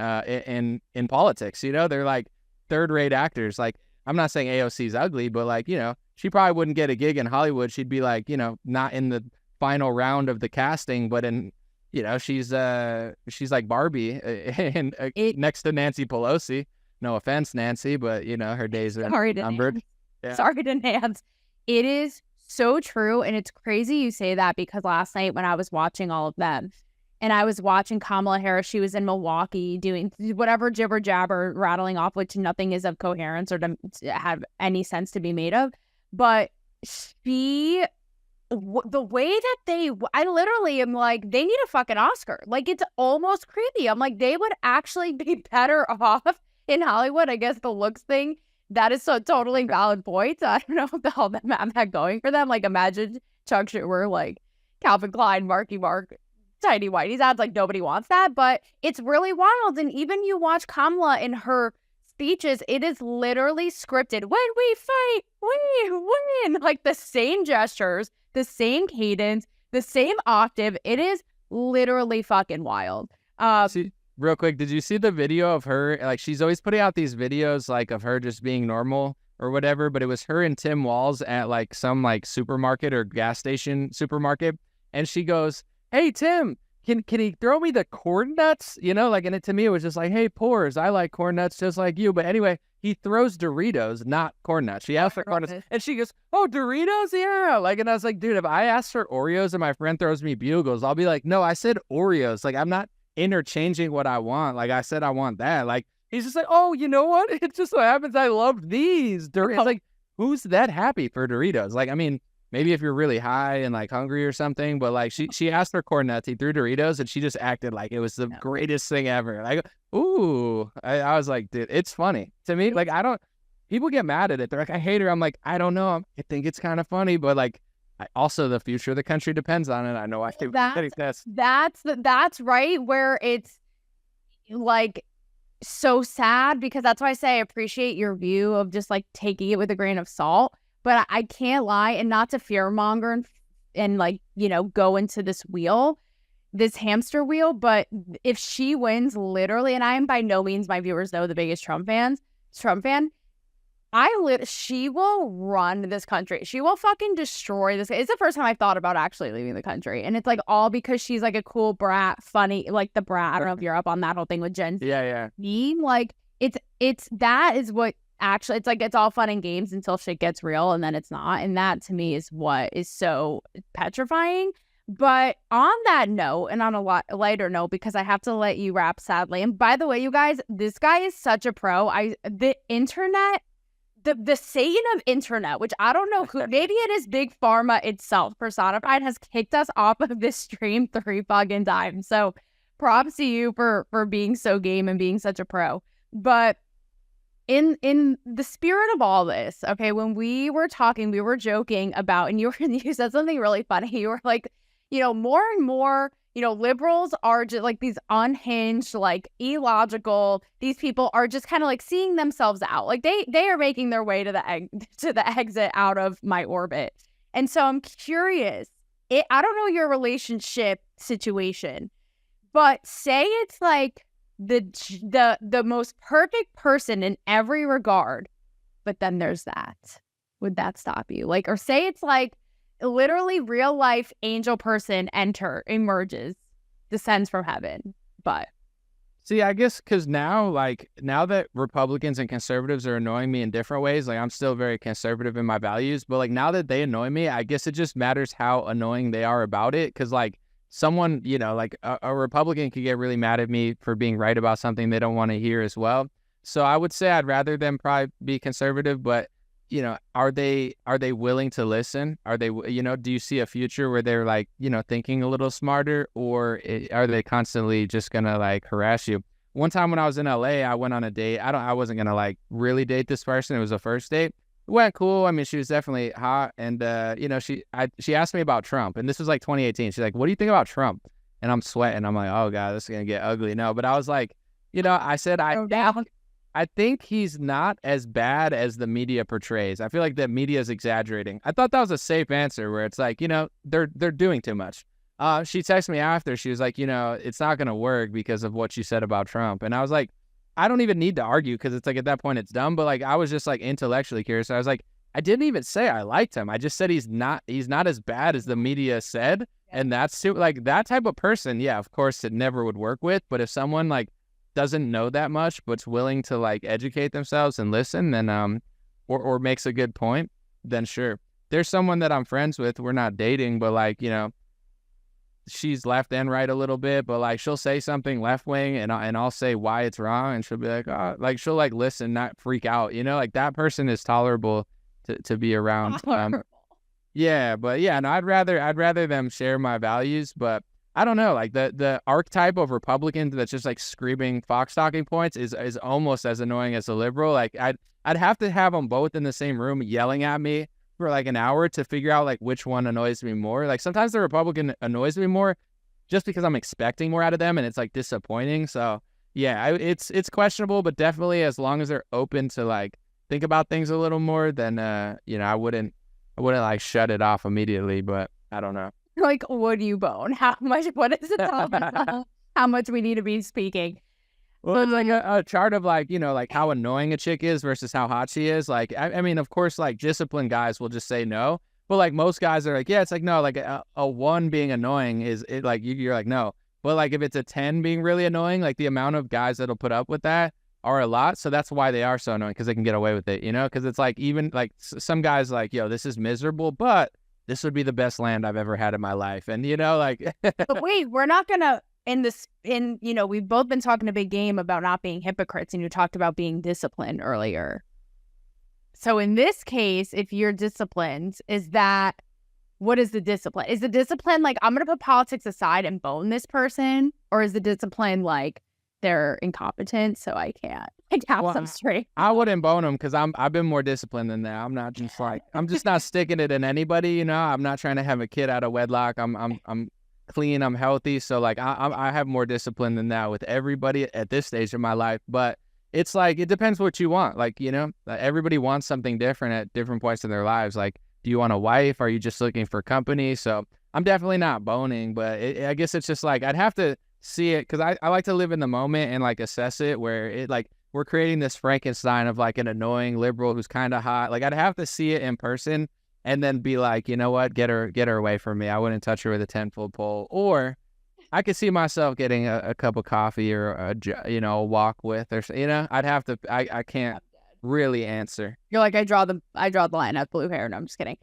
politics. You know, they're like third-rate actors. Like, I'm not saying AOC's ugly, but like, you know, she probably wouldn't get a gig in Hollywood. She'd be like, you know, not in the final round of the casting, but in, you know, she's like Barbie and next to Nancy Pelosi. No offense, Nancy, but you know, her days are numbered. Yeah. Sorry to Nance. It is so true, and it's crazy you say that, because last night when I was watching all of them, and I was watching Kamala Harris, she was in Milwaukee doing whatever jibber jabber, rattling off, which nothing is of coherence or to have any sense to be made of, but the way that I literally am like, they need a fucking Oscar. Like, it's almost creepy. I'm like, they would actually be better off in Hollywood. I guess the looks thing, that is so totally valid point. I don't know if the hell them have that going for them. Like, imagine Chuck Schumer, like Calvin Klein, Marky Mark, Tiny Whitey's ads. Like, nobody wants that, but it's really wild. And even you watch Kamala in her speeches, it is literally scripted. When we fight, we win. Like, the same gestures, the same cadence, the same octave. It is literally fucking wild. Real quick, did you see the video of her? Like, she's always putting out these videos like of her just being normal or whatever, but it was her and Tim Walz at like some like supermarket or gas station supermarket. And she goes, hey, Tim, can he throw me the corn nuts? You know, like, and to me, it was just like, hey, pores, I like corn nuts just like you. But anyway, he throws Doritos, not corn nuts. She asked for corn nuts, and she goes, oh, Doritos? Yeah. Like, and I was like, dude, if I ask for Oreos and my friend throws me Bugles, I'll be like, no, I said Oreos. Like, I'm not interchanging what I want. Like, I said I want that. Like, he's just like, oh, you know what? It just so happens I love these Doritos. Like, who's that happy for Doritos? Like, I mean, maybe if you're really high and like hungry or something, but like she asked for corn nuts, he threw Doritos, and she just acted like it was the greatest thing ever. Like, ooh, I was like, dude, it's funny to me. Like, people get mad at it. They're like, I hate her. I'm like, I don't know. I think it's kind of funny, but like, also the future of the country depends on it. I know I think that's right, where it's like so sad, because that's why I say I appreciate your view of just like taking it with a grain of salt. But I can't lie, and not to fearmonger and like, you know, go into this hamster wheel. But if she wins, literally, and I am by no means, my viewers know, the biggest Trump fan, she will run this country. She will fucking destroy this. It's the first time I thought about actually leaving the country. And it's like all because she's like a cool brat, funny, like the brat. I don't know if you're up on that whole thing with Gen Z. Yeah. Meme. Like, that is what actually, it's like, it's all fun and games until shit gets real, and then it's not. And that to me is what is so petrifying. But on that note, and on a lighter note, because I have to let you wrap, sadly. And by the way, you guys, this guy is such a pro. The internet, the Satan of internet, which I don't know who, maybe it is Big Pharma itself personified, has kicked us off of this stream 3 fucking times. So props to you for being so game and being such a pro. But in the spirit of all this, okay, when we were talking, we were joking about, and you said something really funny. You were like, you know, more and more, you know, liberals are just like these unhinged, like illogical. These people are just kind of like seeing themselves out. Like they are making their way to the exit out of my orbit. And so I'm curious. I don't know your relationship situation, but say it's like the most perfect person in every regard, but then there's that. Would that stop you? Like, or say it's like literally real life angel person emerges, descends from heaven. But see, I guess because now that Republicans and conservatives are annoying me in different ways, like I'm still very conservative in my values, but like now that they annoy me, I guess it just matters how annoying they are about it. Because like someone, you know, like a Republican could get really mad at me for being right about something they don't want to hear as well. So I would say I'd rather them probably be conservative, but you know, are they willing to listen? Are they, you know, do you see a future where they're like, you know, thinking a little smarter, or are they constantly just gonna like harass you? One time when I was in LA, I went on a date. I wasn't gonna like really date this person. It was a first date. It went cool. I mean, she was definitely hot, and you know, she asked me about Trump, and this was like 2018. She's like, "What do you think about Trump?" And I'm sweating. I'm like, "Oh God, this is gonna get ugly." No, but I was like, you know, I said I think he's not as bad as the media portrays. I feel like the media is exaggerating. I thought that was a safe answer, where it's like, you know, they're doing too much. She texted me after. She was like, you know, it's not going to work because of what you said about Trump. And I was like, I don't even need to argue, because it's like at that point it's dumb. But like I was just like intellectually curious. I was like, I didn't even say I liked him. I just said he's not as bad as the media said. And that's too, like that type of person. Yeah, of course it never would work with. But if someone like doesn't know that much but's willing to like educate themselves and listen, then or makes a good point, then sure. There's someone that I'm friends with, we're not dating, but like, you know, she's left and right a little bit, but like she'll say something left wing and I'll say why it's wrong, and she'll be like, oh, like she'll like listen, not freak out, you know, like that person is tolerable to be around. Yeah, but yeah, no, I'd rather them share my values. But I don't know, like the archetype of Republican that's just like screaming Fox talking points is almost as annoying as a liberal. Like I'd have to have them both in the same room yelling at me for like an hour to figure out like which one annoys me more. Like sometimes the Republican annoys me more just because I'm expecting more out of them and it's like disappointing. So yeah, it's questionable, but definitely as long as they're open to like think about things a little more, then you know, I wouldn't like shut it off immediately. But I don't know. Like, would you bone? How much? What is it? How much we need to be speaking? Well, it's like a chart of like, you know, like how annoying a chick is versus how hot she is. Like, I mean, of course, like disciplined guys will just say no, but like most guys are like, yeah, it's like no, like a one being annoying is it like you're like no, But like if it's a 10 being really annoying, like the amount of guys that'll put up with that are a lot. So that's why they are so annoying, because they can get away with it, you know? Because it's like even like some guys like, yo, this is miserable, but this would be the best land I've ever had in my life. And, you know, like. But wait, we're not going to we've both been talking a big game about not being hypocrites, and you talked about being disciplined earlier. So in this case, if you're disciplined, what is the discipline? Is the discipline like, I'm going to put politics aside and bone this person? Or is the discipline like, they're incompetent, so I can't have some straight? I wouldn't bone them, because I've been more disciplined than that. I'm not just like, I'm just not sticking it in anybody, you know? I'm not trying to have a kid out of wedlock. I'm clean, I'm healthy. So like I have more discipline than that with everybody at this stage of my life. But it's like, it depends what you want. Like, you know, everybody wants something different at different points in their lives. Like, do you want a wife? Are you just looking for company? So I'm definitely not boning, but I guess it's just like, I'd have to see it, because I like to live in the moment and like assess it, where it like, we're creating this Frankenstein of like an annoying liberal who's kind of hot. Like I'd have to see it in person and then be like, you know what, get her away from me. I wouldn't touch her with a 10-foot pole. Or I could see myself getting a cup of coffee or a walk with, or, you know, I'd have to, I can't really answer. You're like, I draw the line at blue hair. No, I'm just kidding.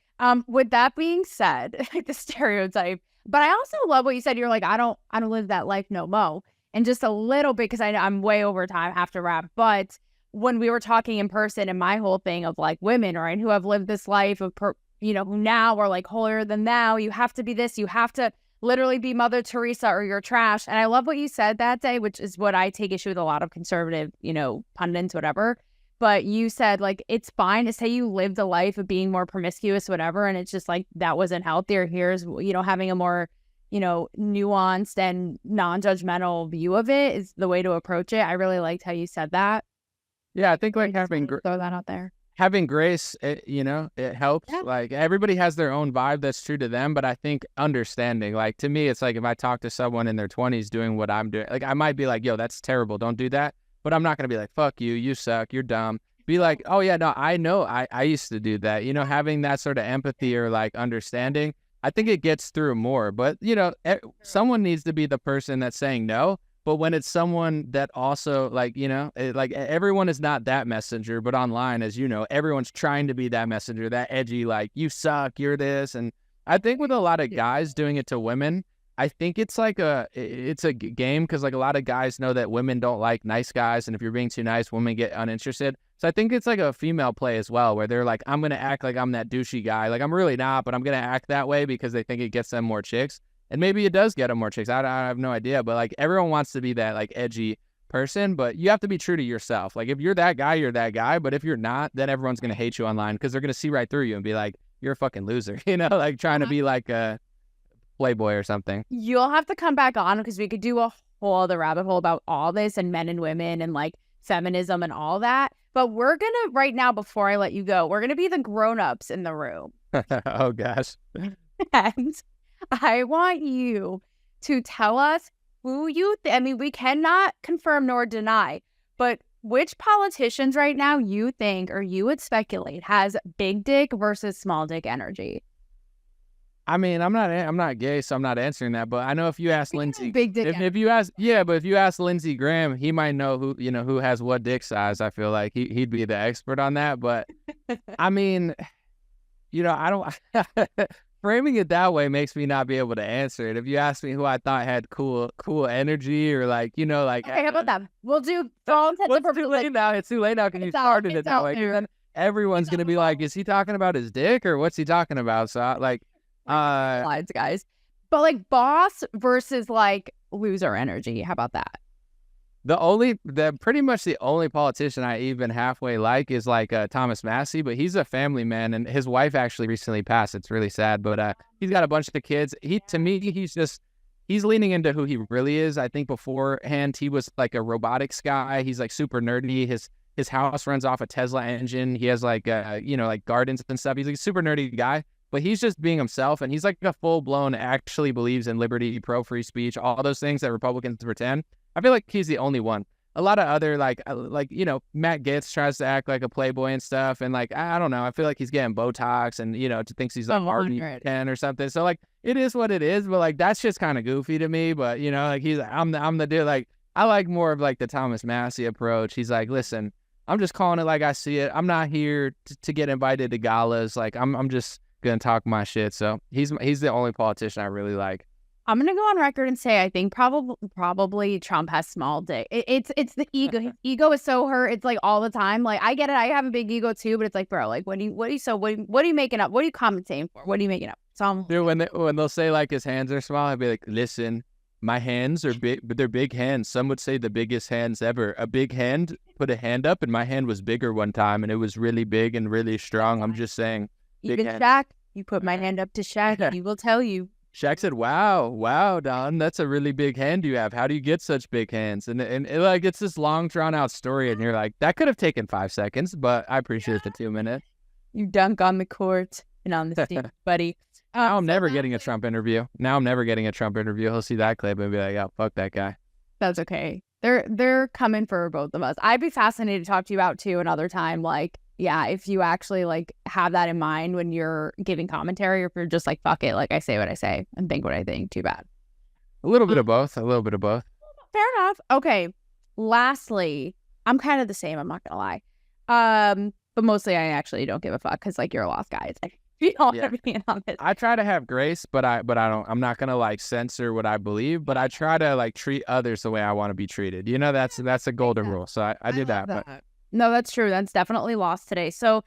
With that being said, like the stereotype, but I also love what you said. You're like, I don't live that life no mo. And just a little bit, because I'm way over time, have to wrap. But when we were talking in person, and my whole thing of like women, right, who have lived this life of, who now are like holier than thou, you have to be this, you have to literally be Mother Teresa or you're trash. And I love what you said that day, which is what I take issue with a lot of conservative, pundits, whatever. But you said, like, it's fine to say you lived a life of being more promiscuous, whatever, and it's just like, that wasn't healthy, or here's, having a more, nuanced and non-judgmental view of it is the way to approach it. I really liked how you said that. Yeah, I think like throw that out there. Having grace, it helps. Yeah. Like everybody has their own vibe that's true to them, but I think understanding, like to me, it's like if I talk to someone in their 20s doing what I'm doing, like I might be like, yo, that's terrible, don't do that. But I'm not going to be like, fuck you, you suck, you're dumb. Be like, oh yeah, no, I know I used to do that. Having that sort of empathy or like understanding, I think it gets through more. But, someone needs to be the person that's saying no. But when it's someone that also like, like everyone is not that messenger, but online, as you know, everyone's trying to be that messenger, that edgy, like you suck, you're this. And I think with a lot of guys doing it to women, I think it's like it's a game, because like a lot of guys know that women don't like nice guys. And if you're being too nice, women get uninterested. So I think it's like a female play as well, where they're like, I'm going to act like I'm that douchey guy. Like I'm really not, but I'm going to act that way because they think it gets them more chicks. And maybe it does get them more chicks. I have no idea. But like everyone wants to be that like edgy person, but you have to be true to yourself. Like if you're that guy, you're that guy. But if you're not, then everyone's going to hate you online, because they're going to see right through you and be like, you're a fucking loser, like trying to be like a Playboy or something. You'll have to come back on, because we could do a whole other rabbit hole about all this and men and women and like feminism and all that. But we're going to, right now, before I let you go, we're going to be the grown-ups in the room. Oh, gosh. And I want you to tell us who we cannot confirm nor deny, but which politicians right now you think, or you would speculate, has big dick versus small dick energy? I mean, I'm not gay, so I'm not answering that. But I know if you ask Lindsey, big dick. If you ask Lindsey Graham, he might know who has what dick size. I feel like he'd be the expert on that. But I mean, I don't framing it that way makes me not be able to answer it. If you ask me who I thought had cool energy, or like like, okay, how about that? We'll do. It's too late now. It's too late now, because you started it that way. Then everyone's gonna be like, is he talking about his dick, or what's he talking about? So like. Slides, guys, but like boss versus like loser energy. How about that? Pretty much the only politician I even halfway like is like Thomas Massey, but he's a family man, and his wife actually recently passed. It's really sad, but he's got a bunch of kids. To me, he's leaning into who he really is. I think beforehand he was like a robotics guy. He's like super nerdy. His house runs off a Tesla engine. He has like like gardens and stuff. He's like a super nerdy guy. But he's just being himself, and he's like a full-blown, actually believes in liberty, pro-free speech, all those things that Republicans pretend. I feel like he's the only one. A lot of other, like Matt Gaetz tries to act like a playboy and stuff, and like, I don't know, I feel like he's getting Botox and, thinks he's like Martin 10 or something. So like, it is what it is. But like that's just kind of goofy to me. But you know, like he's like, I'm the dude. Like I like more of like the Thomas Massey approach. He's like, listen, I'm just calling it like I see it. I'm not here to get invited to galas. Like I'm just gonna talk my shit. So he's the only politician I really like. I'm gonna go on record and say I think probably Trump has small dick. It's the ego. His ego is so hurt. It's like all the time. Like I get it. I have a big ego too, but it's like, bro, like what are you making up? What are you commentating for? What are you making up? So dude, when they'll say like his hands are small, I'd be like, listen, my hands are big, but they're big hands. Some would say the biggest hands ever. A big hand, put a hand up, and my hand was bigger one time, and it was really big and really strong. I'm just saying. Even Shaq, you put my hand up to Shaq, he will tell you. Shaq said, wow, Don, that's a really big hand you have. How do you get such big hands? And like, it's this long, drawn-out story, and you're like, that could have taken 5 seconds, but I appreciate the 2 minutes. You dunk on the court and on the stage, buddy. Now I'm never getting a Trump interview. He'll see that clip and be like, oh, fuck that guy. That's okay. They're coming for both of us. I'd be fascinated to talk to you about, too, another time, like, yeah, if you actually like have that in mind when you're giving commentary, or if you're just like, fuck it, like I say what I say and think what I think, too bad. A little bit of both. Fair enough. Okay. Lastly, I'm kind of the same, I'm not gonna lie. But mostly I actually don't give a fuck because like you're a lost guy. It's like, you don't want to be honest. I try to have grace, but I'm not gonna like censor what I believe, but I try to like treat others the way I want to be treated. You know, that's a golden rule. So I did that. But no, that's true. That's definitely lost today. So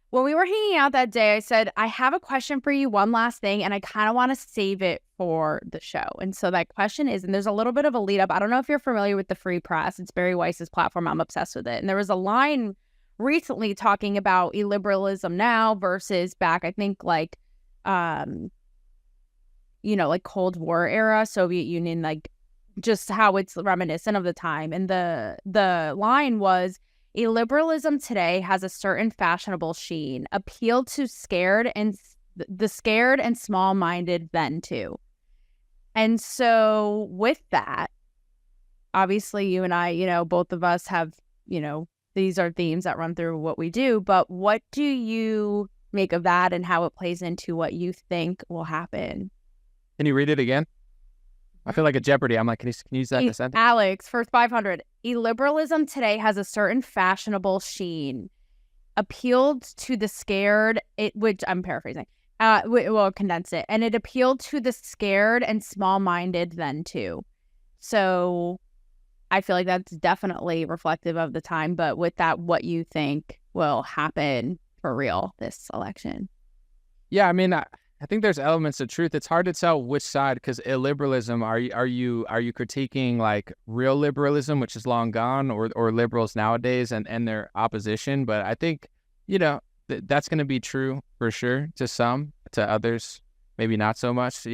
when we were hanging out that day, I said, I have a question for you, one last thing, and I kind of want to save it for the show. And so that question is, and there's a little bit of a lead up. I don't know if you're familiar with the Free Press. It's Barry Weiss's platform. I'm obsessed with it. And there was a line recently talking about illiberalism now versus back, I think, like, like Cold War era, Soviet Union, like just how it's reminiscent of the time. And the line was, illiberalism today has a certain fashionable sheen, appeal to the scared and small-minded then too. And so with that, obviously you and I, both of us have, these are themes that run through what we do, but what do you make of that and how it plays into what you think will happen? Can you read it again? I feel like a Jeopardy. I'm like, can you use that in a sentence? Alex, first 500. Illiberalism today has a certain fashionable sheen, appealed to the scared, which I'm paraphrasing. We'll condense it. And it appealed to the scared and small-minded then too. So I feel like that's definitely reflective of the time. But with that, what you think will happen for real this election? Yeah, I mean, I think there's elements of truth. It's hard to tell which side, because illiberalism, are you critiquing like real liberalism, which is long gone, or liberals nowadays and their opposition? But I think, that's going to be true for sure to some, to others, maybe not so much,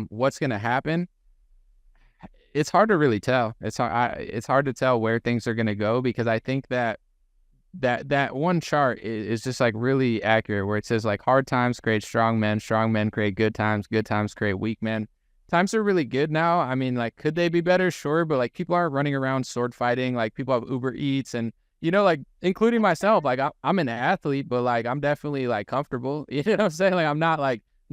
what's going to happen? It's hard to really tell. It's hard to tell where things are going to go, because I think that one chart is just like really accurate, where it says like hard times create strong men create good times create weak men. Times are really good now. I mean, like, could they be better? Sure. But like, people aren't running around sword fighting. Like, people have Uber Eats, and like, including myself, like I'm an athlete, but like, I'm definitely like comfortable. You know what I'm saying? Like, I'm not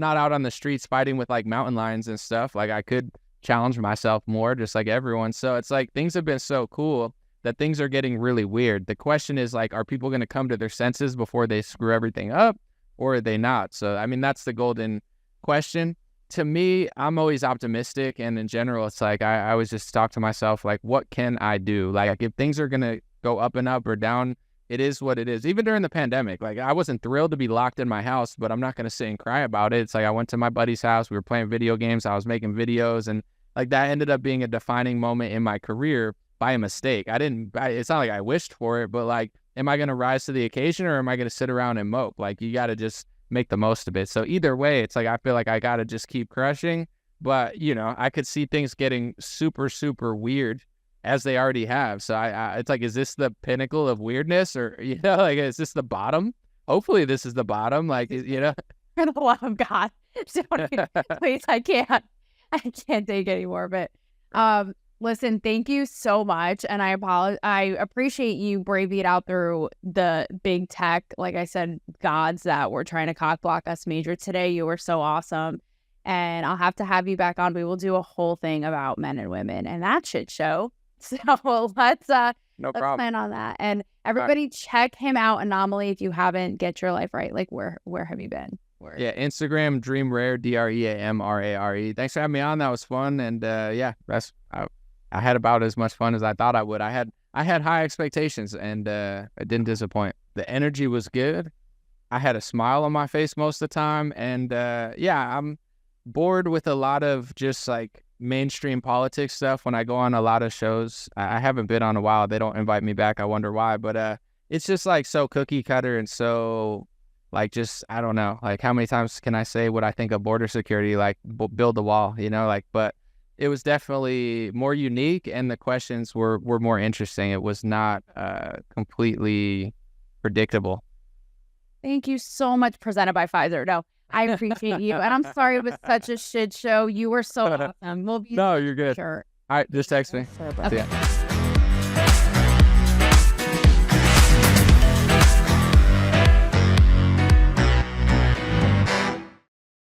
out on the streets fighting with like mountain lions and stuff. Like, I could challenge myself more, just like everyone. So it's like, things have been so cool that things are getting really weird. The question is like, are people going to come to their senses before they screw everything up, or are they not? So, I mean, that's the golden question. To me, I'm always optimistic. And in general, it's like, I always just talk to myself, like, what can I do? Like, if things are going to go up and up or down, it is what it is. Even during the pandemic, like, I wasn't thrilled to be locked in my house, but I'm not going to sit and cry about it. It's like, I went to my buddy's house. We were playing video games. I was making videos. And like, that ended up being a defining moment in my career by a mistake. It's not like I wished for it, but like, am I going to rise to the occasion, or am I going to sit around and mope? Like, you got to just make the most of it. So either way, it's like, I feel like I got to just keep crushing. But, I could see things getting super, super weird, as they already have. So it's like, is this the pinnacle of weirdness, or, like, is this the bottom? Hopefully this is the bottom. Like, For the love of God, please, I can't take any more of it. Listen, thank you so much. And I appreciate you braving it out through the big tech, like I said, gods that were trying to cock block us major today. You were so awesome. and I'll have to have you back on. We will do a whole thing about men and women and that shit show. So let's plan on that. And everybody check him out, An0maly, if you haven't. Get your life right. Like, where have you been? Yeah, Instagram, Dream Rare, DREAMRARE. Thanks for having me on. That was fun. And I had about as much fun as I thought I would. I had high expectations, and it didn't disappoint. The energy was good. I had a smile on my face most of the time. And I'm bored with a lot of just like mainstream politics stuff when I go on a lot of shows. I haven't been on a while. They don't invite me back. I wonder why. But it's just like so cookie cutter and so like just, I don't know, like how many times can I say what I think of border security, like build the wall, but it was definitely more unique and the questions were more interesting. It was not completely predictable. Thank you so much. Presented by Pfizer. No, I appreciate you. And I'm sorry it was such a shit show. You were so awesome. No, you're good. Sure. All right, just text me. Okay.